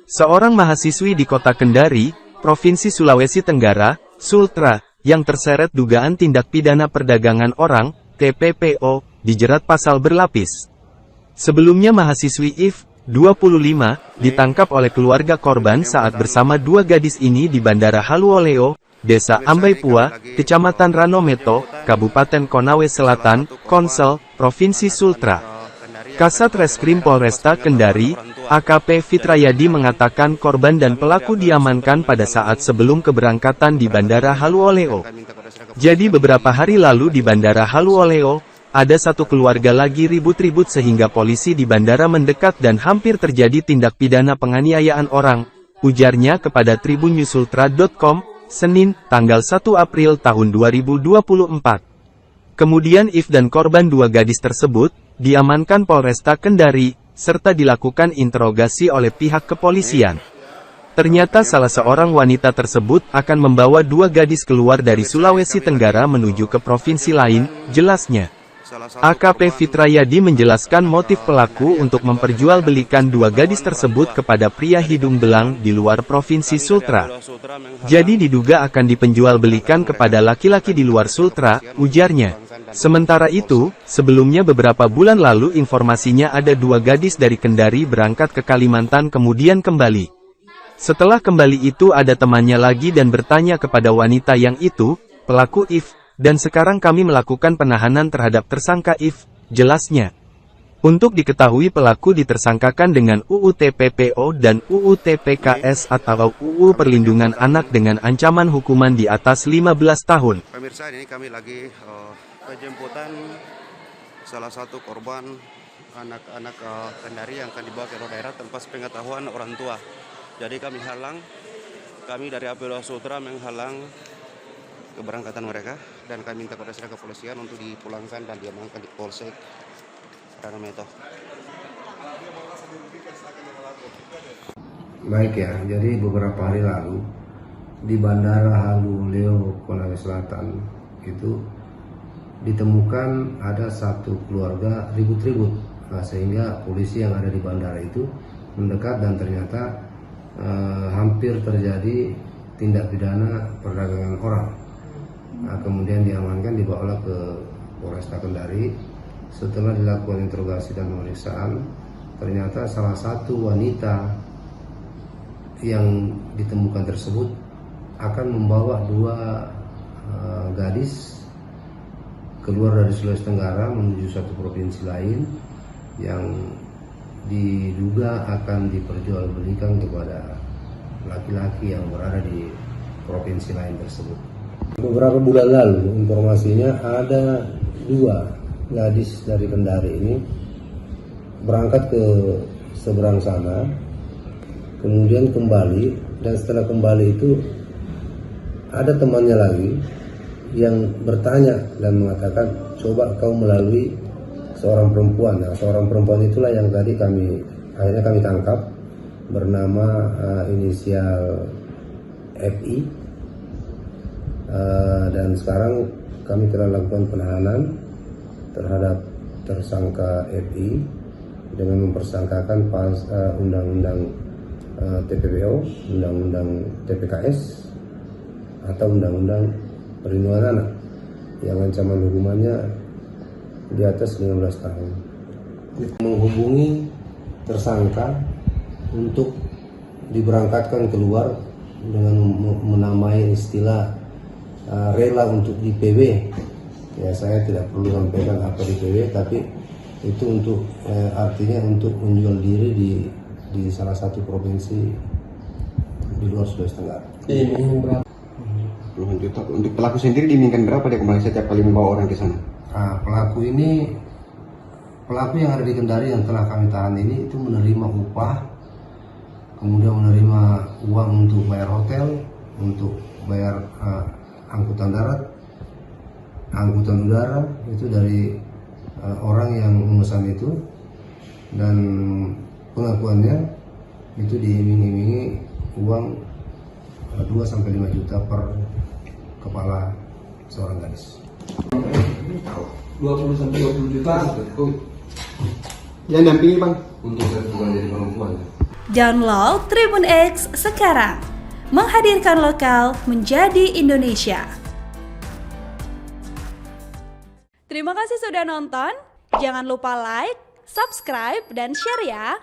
Seorang mahasiswi di kota Kendari, Provinsi Sulawesi Tenggara, Sultra, yang terseret dugaan tindak pidana perdagangan orang, TPPO, dijerat pasal berlapis. Sebelumnya mahasiswi If, 25, ditangkap oleh keluarga korban saat bersama dua gadis ini di Bandara Haluoleo, Desa Ambaipua, Kecamatan Ranometo, Kabupaten Konawe Selatan, Konsel, Provinsi Sultra. Kasat Reskrim Polresta Kendari, AKP Fitrayadi mengatakan korban dan pelaku diamankan pada saat sebelum keberangkatan di Bandara Haluoleo. Jadi beberapa hari lalu di Bandara Haluoleo, ada satu keluarga lagi ribut-ribut sehingga polisi di bandara mendekat dan hampir terjadi tindak pidana penganiayaan orang, ujarnya kepada tribunnyusultra.com, Senin, tanggal 1 April tahun 2024. Kemudian If dan korban dua gadis tersebut, diamankan Polresta Kendari, serta dilakukan interogasi oleh pihak kepolisian. Ternyata salah seorang wanita tersebut akan membawa dua gadis keluar dari Sulawesi Tenggara menuju ke provinsi lain, jelasnya. AKP Fitrayadi menjelaskan motif pelaku untuk memperjualbelikan dua gadis tersebut kepada pria hidung belang di luar Provinsi Sultra. Jadi diduga akan dipenjualbelikan kepada laki-laki di luar Sultra, ujarnya. Sementara itu, sebelumnya beberapa bulan lalu informasinya ada dua gadis dari Kendari berangkat ke Kalimantan kemudian kembali. Setelah kembali itu ada temannya lagi dan bertanya kepada wanita yang itu, pelaku If, dan sekarang kami melakukan penahanan terhadap tersangka If, jelasnya. Untuk diketahui pelaku ditersangkakan dengan UU TPPO dan UU TPKS atau UU Perlindungan Anak dengan ancaman hukuman di atas 15 tahun. Pemirsa, ini kami lagi penjemputan salah satu korban anak-anak Kendari yang akan dibawa ke luar daerah tanpa sepengetahuan orang tua. Jadi kami dari APW Sultra menghalang keberangkatan mereka dan kami minta kepada kepolisian untuk dipulangkan dan diamankan di Polsek Ranometo. Baik ya, jadi beberapa hari lalu di Bandara Haluoleo, Konawe Selatan itu ditemukan ada satu keluarga ribut-ribut, sehingga polisi yang ada di bandara itu mendekat dan ternyata hampir terjadi tindak pidana perdagangan orang. Kemudian diamankan, dibawa ke Polresta Kendari. Setelah dilakukan interogasi dan pemeriksaan, ternyata salah satu wanita yang ditemukan tersebut akan membawa dua gadis keluar dari Sulawesi Tenggara menuju satu provinsi lain yang diduga akan diperjualbelikan kepada laki-laki yang berada di provinsi lain tersebut. Beberapa bulan lalu informasinya ada dua gadis dari Kendari ini berangkat ke seberang sana, kemudian kembali, dan setelah kembali itu ada temannya lagi yang bertanya dan mengatakan, coba kau melalui seorang perempuan. Nah, seorang perempuan itulah yang tadi akhirnya kami tangkap, bernama inisial FI. Dan sekarang kami telah lakukan penahanan terhadap tersangka FI dengan mempersangkakan undang-undang TPPO, undang-undang TPKS, atau undang-undang perlindungan anak yang ancaman hukumannya di atas 15 tahun. Menghubungi tersangka untuk diberangkatkan keluar dengan menamai istilah rela untuk di PW. Ya, saya tidak perlu sampaikan apa di PW, tapi itu untuk artinya untuk menjual diri di salah satu provinsi di luar Sulawesi Tenggara. Puluhan juta. Untuk pelaku sendiri diinginkan berapa dia kembali setiap kali membawa orang ke sana? Nah, pelaku yang ada di Kendari yang telah kami tahan ini itu menerima upah, kemudian menerima uang untuk bayar hotel, untuk bayar angkutan darat, angkutan udara, itu dari orang yang memesan itu, dan pengakuannya itu diiming-imingi uang 2-5 juta per kepala seorang gadis. 20-20 juta. Yang dampingi bang? Untuk bukan jadi perempuan. Download Tribun X sekarang. Menghadirkan lokal menjadi Indonesia. Terima kasih sudah nonton. Jangan lupa like, subscribe, dan share ya.